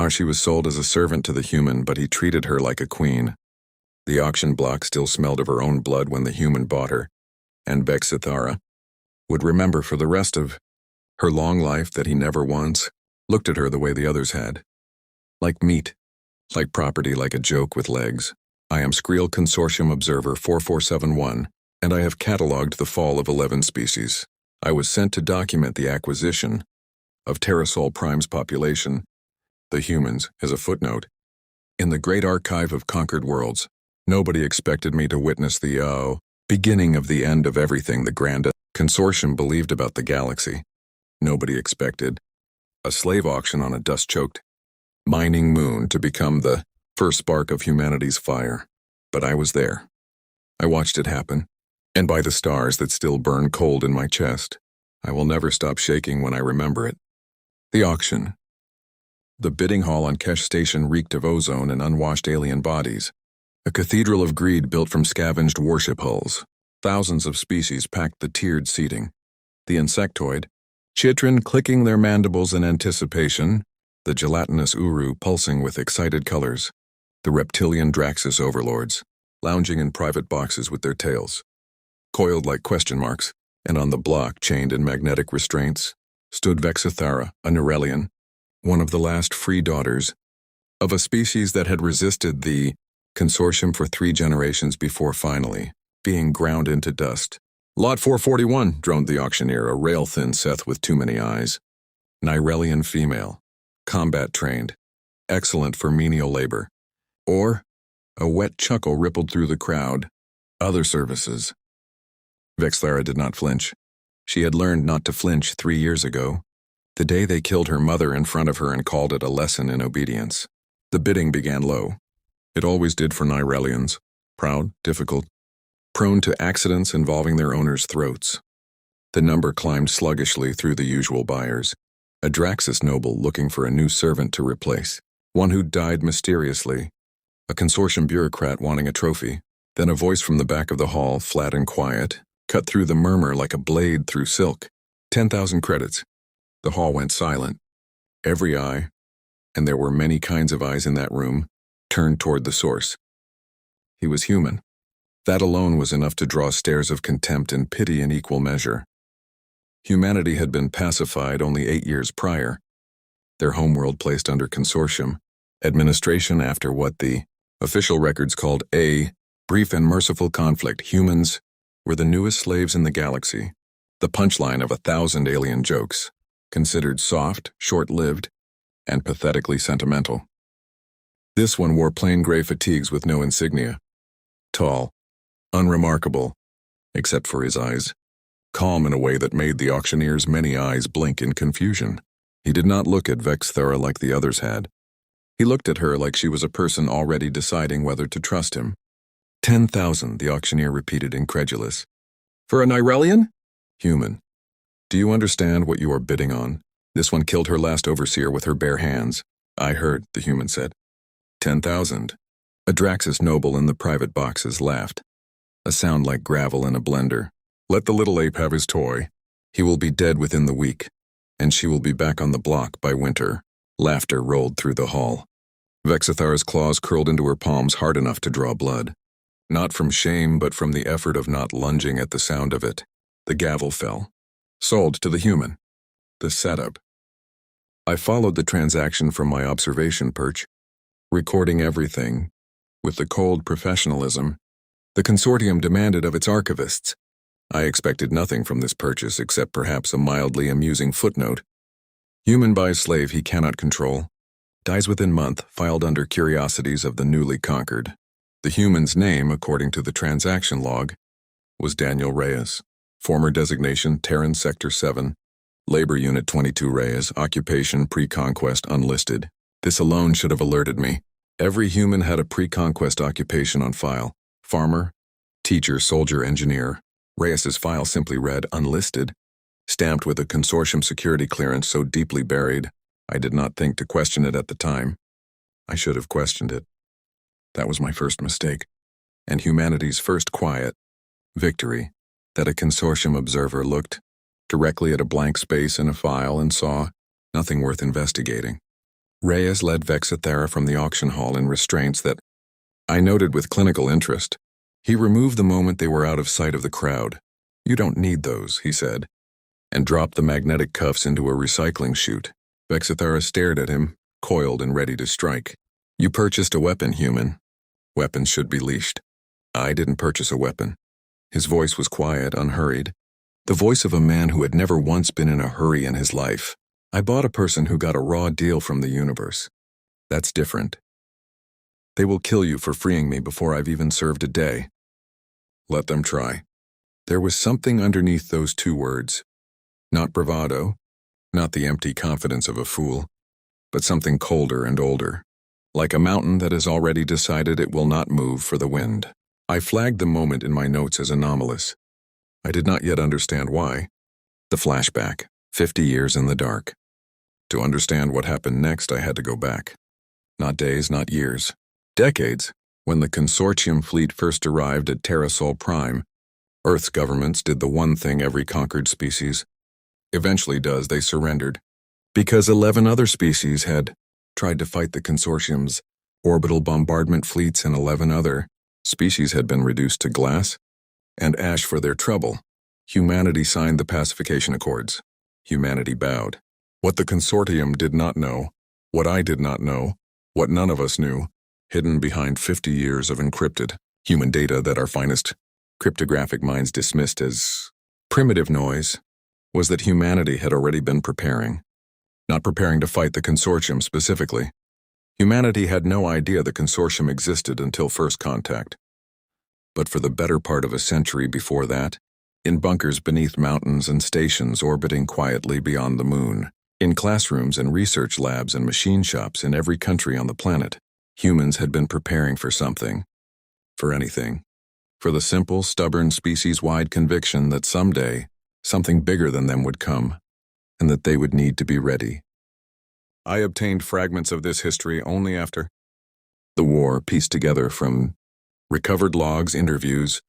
She was sold as a servant to the human, but he treated her like a queen. The auction block still smelled of her own blood when the human bought her, and Vexithara would remember for the rest of her long life that he never once looked at her the way the others had. Like meat, like property, like a joke with legs. I am Skrill Consortium Observer 4471, and I have catalogued the fall of 11 species. I was sent to document the acquisition of Terrasol Prime's population, the humans, as a footnote. In the great archive of conquered worlds, nobody expected me to witness the beginning of the end of everything the grand Consortium believed about the galaxy. Nobody expected a slave auction on a dust-choked mining moon to become the first spark of humanity's fire. But I was there. I watched it happen, and by the stars that still burn cold in my chest, I will never stop shaking when I remember it. The auction. The bidding hall on Kesh Station reeked of ozone and unwashed alien bodies. A cathedral of greed built from scavenged warship hulls. Thousands of species packed the tiered seating. The insectoid, Chitrin clicking their mandibles in anticipation, the gelatinous Uru pulsing with excited colors, the reptilian Draxus overlords, lounging in private boxes with their tails coiled like question marks, and on the block, chained in magnetic restraints, stood Vexithara, a Nyrellian, one of the last free daughters of a species that had resisted the Consortium for 3 generations before finally being ground into dust. Lot 441, droned the auctioneer, a rail-thin Seth with too many eyes. Nyrellian female, combat-trained, excellent for menial labor. Or, a wet chuckle rippled through the crowd, other services. Vexithara did not flinch. She had learned not to flinch 3 years ago, the day they killed her mother in front of her and called it a lesson in obedience. The bidding began low. It always did for Nyrellians, proud, difficult, prone to accidents involving their owners' throats. The number climbed sluggishly through the usual buyers. A Draxus noble looking for a new servant to replace, one who died mysteriously, a Consortium bureaucrat wanting a trophy, then a voice from the back of the hall, flat and quiet, cut through the murmur like a blade through silk. 10,000 credits. The hall went silent. Every eye, and there were many kinds of eyes in that room, turned toward the source. He was human. That alone was enough to draw stares of contempt and pity in equal measure. Humanity had been pacified only 8 years prior, their homeworld placed under Consortium administration after what the official records called a brief and merciful conflict. Humans were the newest slaves in the galaxy, the punchline of 1,000 alien jokes, considered soft, short-lived, and pathetically sentimental. This one wore plain gray fatigues with no insignia. Tall, unremarkable, except for his eyes, calm in a way that made the auctioneer's many eyes blink in confusion. He did not look at Vexithara like the others had. He looked at her like she was a person already deciding whether to trust him. 10,000, the auctioneer repeated, incredulous. For a Nyrellian? Human. Do you understand what you are bidding on? This one killed her last overseer with her bare hands. I heard, the human said. 10,000. A Draxus noble in the private boxes laughed. A sound like gravel in a blender. Let the little ape have his toy. He will be dead within the week, and she will be back on the block by winter. Laughter rolled through the hall. Vexithara's claws curled into her palms hard enough to draw blood. Not from shame, but from the effort of not lunging at the sound of it. The gavel fell. Sold to the human. The setup. I followed the transaction from my observation perch, recording everything, with the cold professionalism the Consortium demanded of its archivists. I expected nothing from this purchase except perhaps a mildly amusing footnote. Human buys slave he cannot control. Dies within month, filed under curiosities of the newly conquered. The human's name, according to the transaction log, was Daniel Reyes. Former designation, Terran Sector 7. Labor Unit 22 Reyes. Occupation, pre-conquest, unlisted. This alone should have alerted me. Every human had a pre-conquest occupation on file. Farmer, teacher, soldier, engineer. Reyes's file simply read, unlisted, stamped with a Consortium security clearance so deeply buried, I did not think to question it at the time. I should have questioned it. That was my first mistake, and humanity's first quiet victory, that a Consortium observer looked directly at a blank space in a file and saw nothing worth investigating. Reyes led Vexithera from the auction hall in restraints that I noted with clinical interest. He removed the moment they were out of sight of the crowd. "You don't need those," he said, and dropped the magnetic cuffs into a recycling chute. Vexithera stared at him, coiled and ready to strike. "You purchased a weapon, human. Weapons should be leashed." "I didn't purchase a weapon." His voice was quiet, unhurried. The voice of a man who had never once been in a hurry in his life. "I bought a person who got a raw deal from the universe. That's different. They will kill you for freeing me before I've even served a day." "Let them try." There was something underneath those two words. Not bravado, not the empty confidence of a fool, but something colder and older, like a mountain that has already decided it will not move for the wind. I flagged the moment in my notes as anomalous. I did not yet understand why. The flashback, 50 years in the dark. To understand what happened next, I had to go back. Not days, not years. Decades. When the Consortium fleet first arrived at Terrasol Prime, Earth's governments did the one thing every conquered species eventually does: they surrendered. Because 11 other species had tried to fight the Consortium's orbital bombardment fleets, and 11 other species had been reduced to glass and ash for their trouble. Humanity signed the pacification accords. Humanity bowed. What the Consortium did not know, what I did not know, what none of us knew, hidden behind 50 years of encrypted human data that our finest cryptographic minds dismissed as primitive noise, was that humanity had already been preparing. Not preparing to fight the Consortium specifically. Humanity had no idea the Consortium existed until first contact. But for the better part of a century before that, in bunkers beneath mountains and stations orbiting quietly beyond the moon, in classrooms and research labs and machine shops in every country on the planet, humans had been preparing for something. For anything. For the simple, stubborn, species-wide conviction that someday, something bigger than them would come, and that they would need to be ready. I obtained fragments of this history only after the war, pieced together from recovered logs, interviews,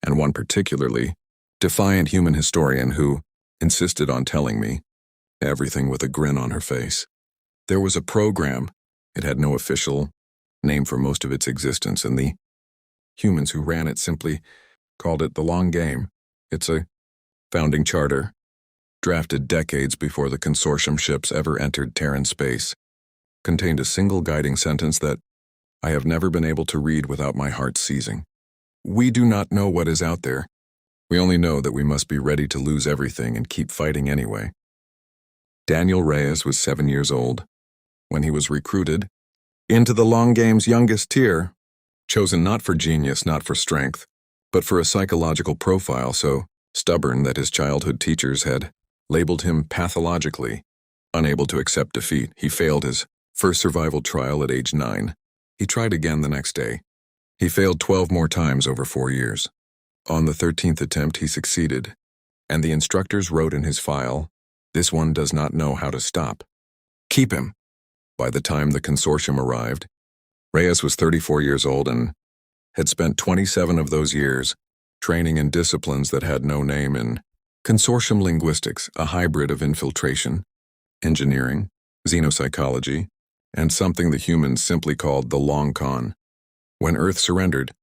and one particularly defiant human historian who insisted on telling me everything with a grin on her face. There was a program. It had no official name for most of its existence, and the humans who ran it simply called it the long game. It's a founding charter, drafted decades before the Consortium ships ever entered Terran space, contained a single guiding sentence that I have never been able to read without my heart seizing. "We do not know what is out there. We only know that we must be ready to lose everything and keep fighting anyway." Daniel Reyes was 7 years old when he was recruited into the long game's youngest tier, chosen not for genius, not for strength, but for a psychological profile so stubborn that his childhood teachers had labeled him pathologically unable to accept defeat. He failed his first survival trial at age 9. He tried again the next day. He failed 12 more times over 4 years. On the 13th attempt, he succeeded, and the instructors wrote in his file, "This one does not know how to stop. Keep him." By the time the Consortium arrived, Reyes was 34 years old and had spent 27 of those years training in disciplines that had no name in Consortium linguistics, a hybrid of infiltration, engineering, xenopsychology, and something the humans simply called the long con. When Earth surrendered,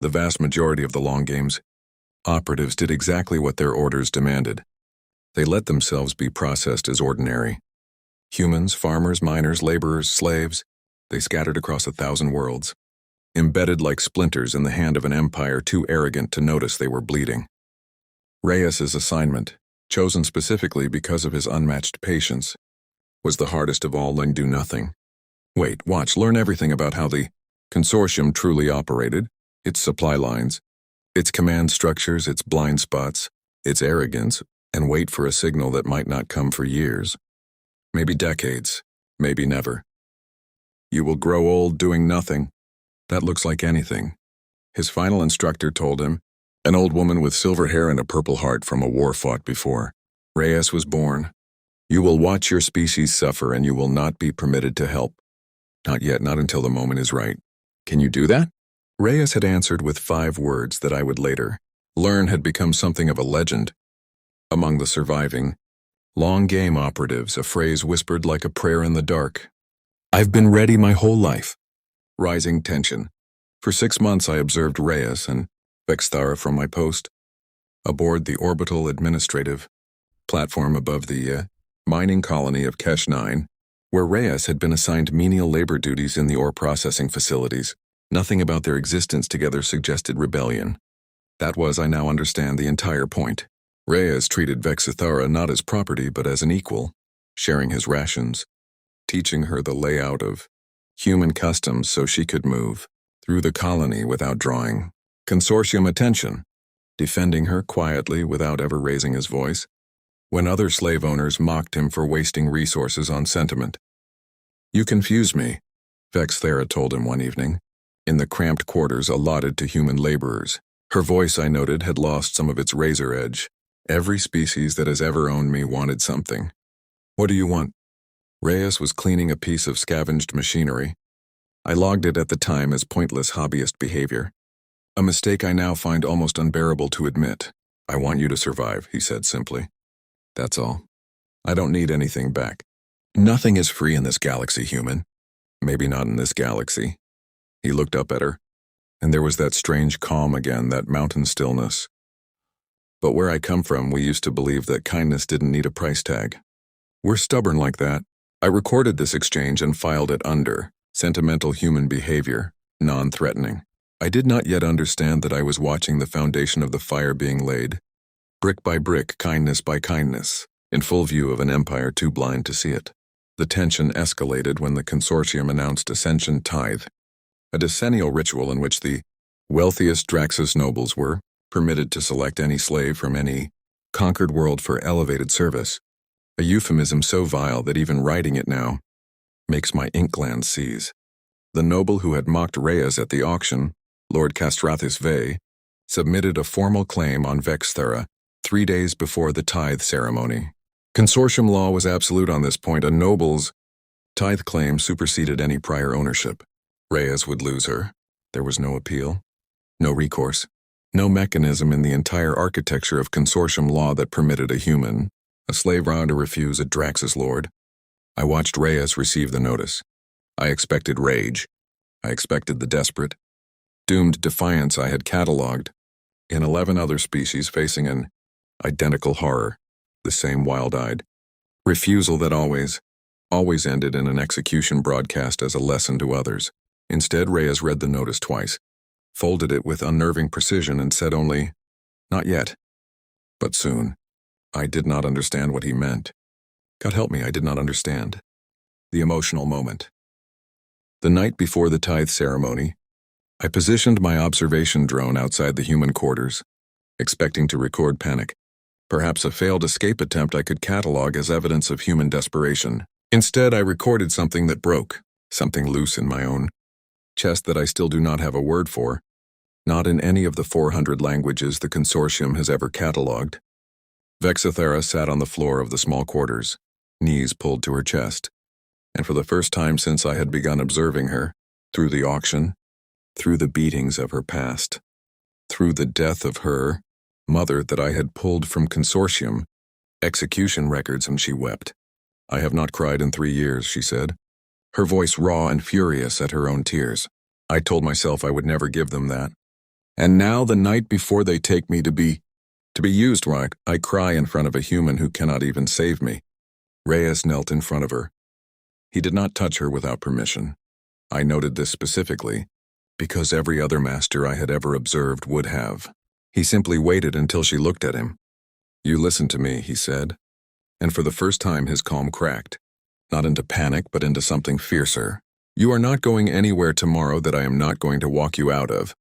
the vast majority of the long game's operatives did exactly what their orders demanded. They let themselves be processed as ordinary. Humans, farmers, miners, laborers, slaves, they scattered across 1,000 worlds, embedded like splinters in the hand of an empire too arrogant to notice they were bleeding. Reyes's assignment, chosen specifically because of his unmatched patience, was the hardest of all. Do nothing. Wait, watch, learn everything about how the Consortium truly operated, its supply lines, its command structures, its blind spots, its arrogance, and wait for a signal that might not come for years. Maybe decades, maybe never. You will grow old doing nothing. That looks like anything. His final instructor told him, an old woman with silver hair and a purple heart from a war fought before. Reyes was born. You will watch your species suffer and you will not be permitted to help. Not yet, not until the moment is right. Can you do that? Reyes had answered with 5 words that I would later learn had become something of a legend. Among the surviving long game operatives, a phrase whispered like a prayer in the dark. I've been ready my whole life. Rising tension. For 6 months I observed Reyes and Vexthara from my post, aboard the orbital administrative platform above the mining colony of Kesh 9, where Reyes had been assigned menial labor duties in the ore processing facilities. Nothing about their existence together suggested rebellion. That was, I now understand, the entire point. Reyes treated Vexthara not as property but as an equal, sharing his rations, teaching her the layout of human customs so she could move through the colony without drawing Consortium attention, defending her quietly without ever raising his voice, when other slave owners mocked him for wasting resources on sentiment. "You confuse me," Vexthara told him one evening, in the cramped quarters allotted to human laborers. Her voice, I noted, had lost some of its razor edge. "Every species that has ever owned me wanted something. What do you want?" Reyes was cleaning a piece of scavenged machinery. I logged it at the time as pointless hobbyist behavior, a mistake I now find almost unbearable to admit. "I want you to survive," he said simply. "That's all. I don't need anything back. Nothing is free in this galaxy, human. Maybe not in this galaxy." He looked up at her, and there was that strange calm again, that mountain stillness. "But where I come from, we used to believe that kindness didn't need a price tag. We're stubborn like that." I recorded this exchange and filed it under sentimental human behavior, non-threatening. I did not yet understand that I was watching the foundation of the fire being laid, brick by brick, kindness by kindness, in full view of an empire too blind to see it. The tension escalated when the Consortium announced Ascension Tithe, a decennial ritual in which the wealthiest Draxus nobles were permitted to select any slave from any conquered world for elevated service, a euphemism so vile that even writing it now makes my ink glands seize. The noble who had mocked Reyes at the auction, Lord Castrathus Vey, submitted a formal claim on Vexthara 3 days before the tithe ceremony. Consortium law was absolute on this point. A noble's tithe claim superseded any prior ownership. Reyes would lose her. There was no appeal, no recourse, no mechanism in the entire architecture of Consortium law that permitted a slave round to refuse a Draxus lord. I watched Reyes receive the notice. I expected rage. I expected the desperate, doomed defiance I had catalogued in 11 other species facing an identical horror, the same wild-eyed refusal that always ended in an execution broadcast as a lesson to others. Instead, Reyes read the notice twice, folded it with unnerving precision, and said only, "Not yet, but soon." I did not understand what he meant. God help me, I did not understand. The emotional moment. The night before the tithe ceremony, I positioned my observation drone outside the human quarters, expecting to record panic. Perhaps a failed escape attempt I could catalog as evidence of human desperation. Instead, I recorded something that broke, something loose in my own chest that I still do not have a word for, not in any of the 400 languages the Consortium has ever catalogued. Vexthara sat on the floor of the small quarters, knees pulled to her chest, and for the first time since I had begun observing her, through the auction, through the beatings of her past, through the death of her mother that I had pulled from Consortium execution records, and she wept. "I have not cried in 3 years," she said, her voice raw and furious at her own tears. I told myself I would never give them that. And now, the night before they take me to be used, right, I cry in front of a human who cannot even save me. Reyes knelt in front of her. He did not touch her without permission. I noted this specifically, because every other master I had ever observed would have. He simply waited until she looked at him. "You listen to me," he said, and for the first time his calm cracked, not into panic but into something fiercer. "You are not going anywhere tomorrow that I am not going to walk you out of.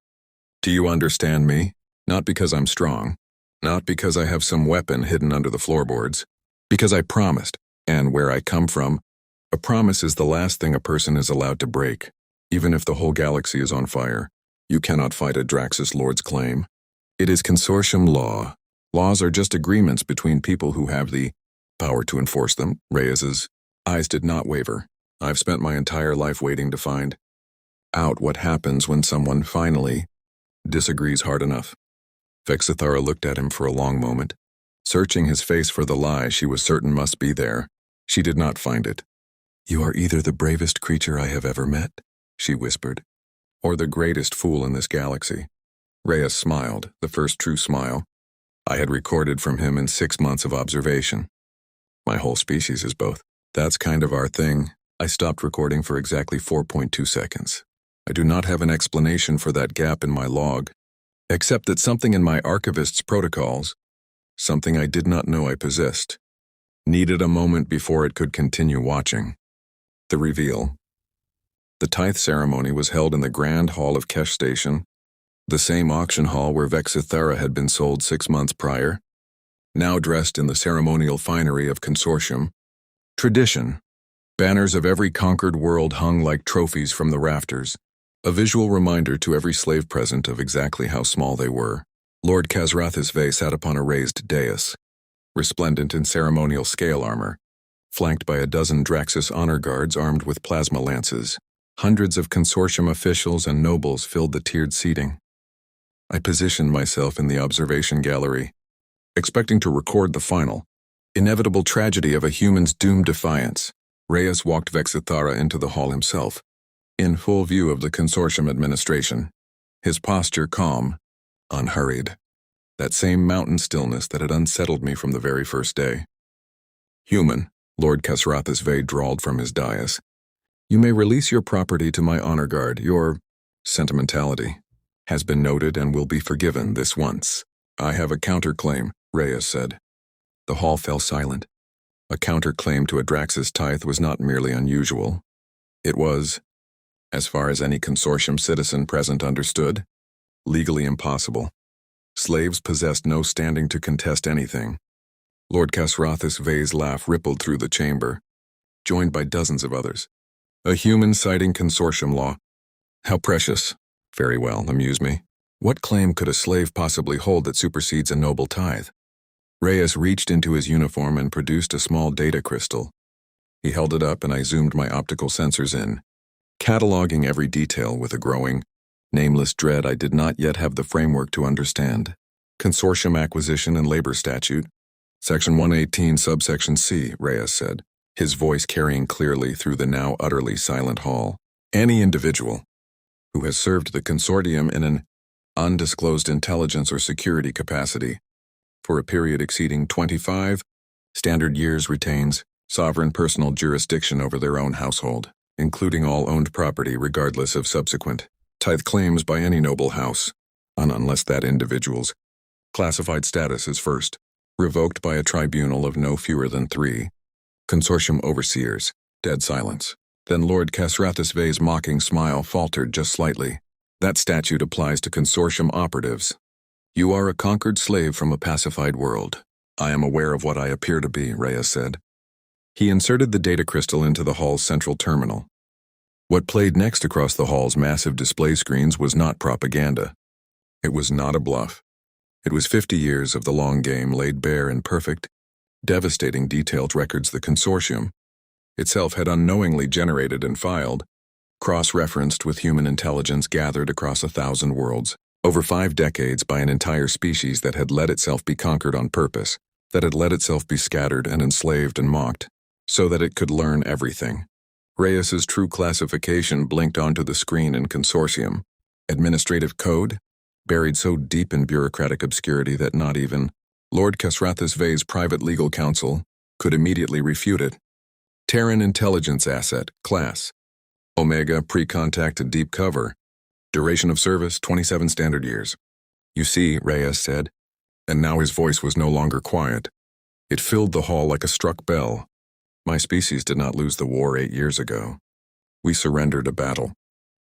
Do you understand me? Not because I'm strong, not because I have some weapon hidden under the floorboards, because I promised, and where I come from, a promise is the last thing a person is allowed to break. Even if the whole galaxy is on fire, you cannot fight a Draxus Lord's claim. It is Consortium law. Laws are just agreements between people who have the power to enforce them." Reyes's eyes did not waver. "I've spent my entire life waiting to find out what happens when someone finally disagrees hard enough." Vexthara looked at him for a long moment, searching his face for the lie she was certain must be there. She did not find it. You are either the bravest creature I have ever met, she whispered, or the greatest fool in this galaxy. Reyes smiled, the first true smile I had recorded from him in 6 months of observation. My whole species is both. That's kind of our thing. I stopped recording for exactly 4.2 seconds. I do not have an explanation for that gap in my log, except that something in my archivist's protocols, something I did not know I possessed, needed a moment before it could continue watching. The reveal. The tithe ceremony was held in the Grand Hall of Kesh Station, the same auction hall where Vexithara had been sold 6 months prior, now dressed in the ceremonial finery of Consortium. Tradition. Banners of every conquered world hung like trophies from the rafters, a visual reminder to every slave present of exactly how small they were. Lord Khazrathis Vey sat upon a raised dais, resplendent in ceremonial scale armor, flanked by a dozen Draxus honor guards armed with plasma lances. Hundreds of Consortium officials and nobles filled the tiered seating. I positioned myself in the observation gallery, expecting to record the final, inevitable tragedy of a human's doomed defiance. Reyes walked Vexithara into the hall himself, in full view of the Consortium administration, his posture calm, unhurried. That same mountain stillness that had unsettled me from the very first day. Human, Lord Khazrathis Vey drawled from his dais. You may release your property to my honor guard. Your sentimentality has been noted and will be forgiven this once. I have a counterclaim, Reyes said. The hall fell silent. A counterclaim to a Draxus tithe was not merely unusual. It was, as far as any Consortium citizen present understood, legally impossible. Slaves possessed no standing to contest anything. Lord Khazrathis Vey's laugh rippled through the chamber, joined by dozens of others. A human citing Consortium law. How precious. Very well, amuse me. What claim could a slave possibly hold that supersedes a noble tithe? Reyes reached into his uniform and produced a small data crystal. He held it up and I zoomed my optical sensors in, cataloging every detail with a growing, nameless dread I did not yet have the framework to understand. Consortium Acquisition and Labor Statute, Section 118, subsection C, Reyes said, his voice carrying clearly through the now utterly silent hall. Any individual who has served the Consortium in an undisclosed intelligence or security capacity for a period exceeding 25 standard years retains sovereign personal jurisdiction over their own household, including all owned property regardless of subsequent tithe claims by any noble house, unless that individual's classified status is first revoked by a tribunal of no fewer than 3. Consortium overseers. Dead silence. Then Lord Khazrathis Vey's mocking smile faltered just slightly. That statute applies to Consortium operatives. You are a conquered slave from a pacified world. I am aware of what I appear to be, Reyes said. He inserted the data crystal into the hall's central terminal. What played next across the hall's massive display screens was not propaganda. It was not a bluff. It was 50 years of the long game laid bare in perfect, devastating detailed records the Consortium itself had unknowingly generated and filed, cross-referenced with human intelligence gathered across 1,000 worlds, over 5 decades by an entire species that had let itself be conquered on purpose, that had let itself be scattered and enslaved and mocked, so that it could learn everything. Reyes's true classification blinked onto the screen in Consortium. Administrative code, buried so deep in bureaucratic obscurity that not even Lord Khazrathis Vey's private legal counsel could immediately refute it. Terran intelligence asset, class, Omega pre-contact to deep cover, duration of service 27 standard years. You see, Reyes said, and now his voice was no longer quiet. It filled the hall like a struck bell. My species did not lose the war 8 years ago. We surrendered a battle.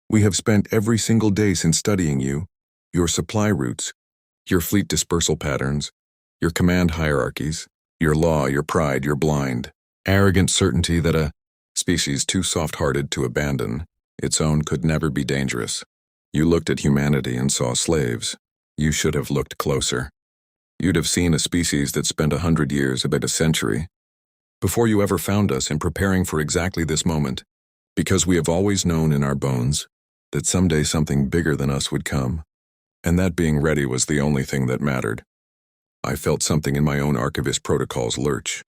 We have spent every single day since studying you, your supply routes, your fleet dispersal patterns, your command hierarchies, your law, your pride, your blind, arrogant certainty that a species too soft-hearted to abandon its own could never be dangerous. You looked at humanity and saw slaves. You should have looked closer. You'd have seen a species that spent 100 years, about a century, before you ever found us in preparing for exactly this moment, because we have always known in our bones that someday something bigger than us would come, and that being ready was the only thing that mattered. I felt something in my own archivist protocols lurch,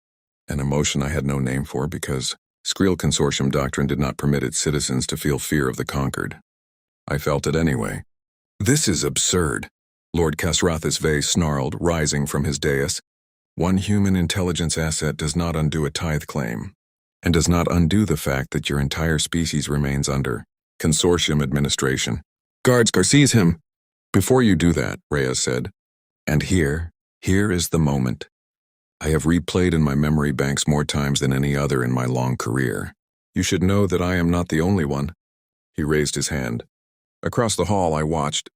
an emotion I had no name for because Skrill Consortium doctrine did not permit its citizens to feel fear of the conquered. I felt it anyway. This is absurd, Lord Kasrathis Vey snarled, rising from his dais. One human intelligence asset does not undo a tithe claim, and does not undo the fact that your entire species remains under Consortium administration. Guards, seize him! Before you do that, Reyes said. And here is the moment. I have replayed in my memory banks more times than any other in my long career. You should know that I am not the only one. He raised his hand. Across the hall I watched,